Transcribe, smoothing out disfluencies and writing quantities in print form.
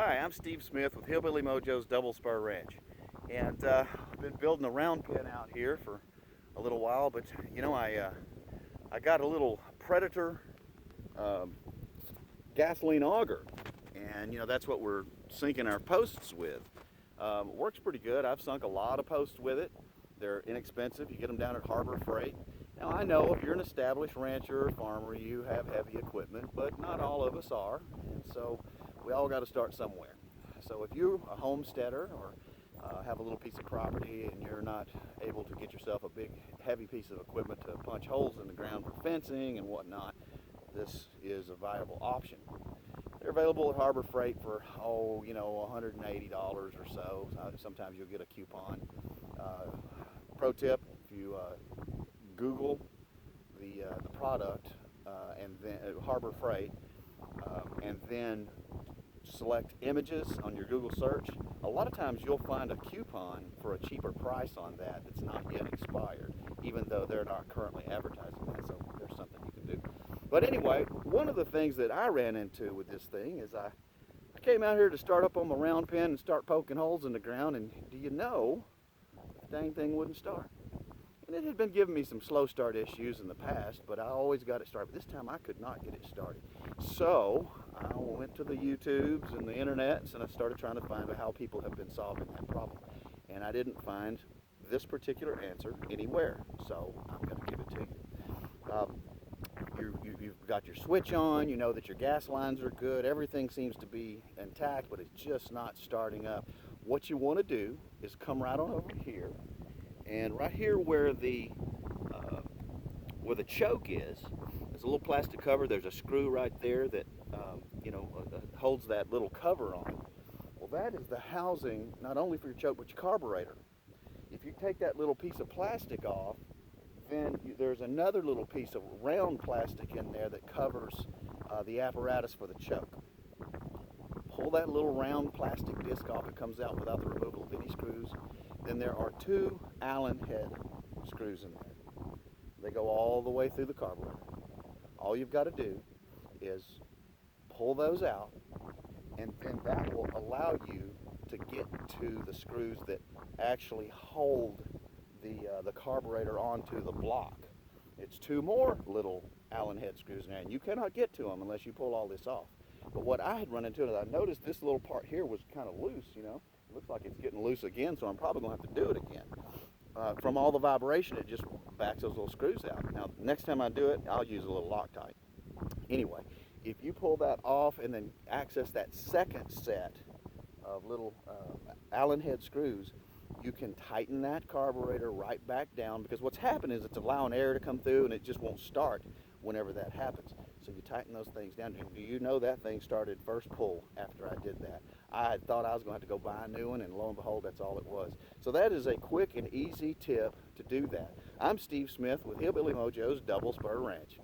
Hi, I'm Steve Smith with HillBilly Mojo's Double Spur Ranch. And I've been building a round pen out here for a little while, but I got a little Predator um, gasoline auger, and that's what we're sinking our posts with. Works pretty good. I've sunk a lot of posts with it. They're inexpensive. You get them down at Harbor Freight. Now I know if you're an established rancher or farmer, you have heavy equipment, but not all of us are, and so we all got to start somewhere. So if you're a homesteader or have a little piece of property and you're not able to get yourself a big heavy piece of equipment to punch holes in the ground for fencing and whatnot, this is a viable option. They're available at Harbor Freight for $180 or so. Sometimes you'll get a coupon. Pro tip: if you Google the product and then Harbor Freight, and then select images on your Google search, a lot of times you'll find a coupon for a cheaper price on that that's not yet expired, even though they're not currently advertising that, so there's something you can do. But anyway, one of the things that I ran into with this thing is I came out here to start up on my round pen and start poking holes in the ground, and do you know, the dang thing wouldn't start. And it had been giving me some slow start issues in the past, but I always got it started. But this time I could not get it started. So I went to the YouTubes and the internets, and I started trying to find out how people have been solving that problem. And I didn't find this particular answer anywhere, so I'm going to give it to you. You've got your switch on, you know that your gas lines are good, everything seems to be intact, but it's just not starting up. What you want to do is come right on over here, and right here where the choke is, there's a little plastic cover. There's a screw right there that holds that little cover on. Well, that is the housing not only for your choke but your carburetor. If you take that little piece of plastic off, then there's another little piece of round plastic in there that covers the apparatus for the choke. Pull that little round plastic disc off. It comes out without the removal of any screws. Then there are two Allen head screws in there. They go all the way through the carburetor. All you've got to do is pull those out, and then that will allow you to get to the screws that actually hold the carburetor onto the block. It's two more little Allen head screws in there, and you cannot get to them unless you pull all this off. But what I had run into is I noticed this little part here was kind of loose, It looks like it's getting loose again, so I'm probably going to have to do it again. From all the vibration, it just backs those little screws out. Now, next time I do it, I'll use a little Loctite. Anyway, if you pull that off and then access that second set of little Allen head screws, you can tighten that carburetor right back down, because what's happened is it's allowing air to come through and it just won't start whenever that happens. So you tighten those things down. Do you know that thing started first pull after I did that? I thought I was going to have to go buy a new one, and lo and behold, that's all it was. So that is a quick and easy tip to do that. I'm Steve Smith with HillBilly Mojo's Double Spur Ranch.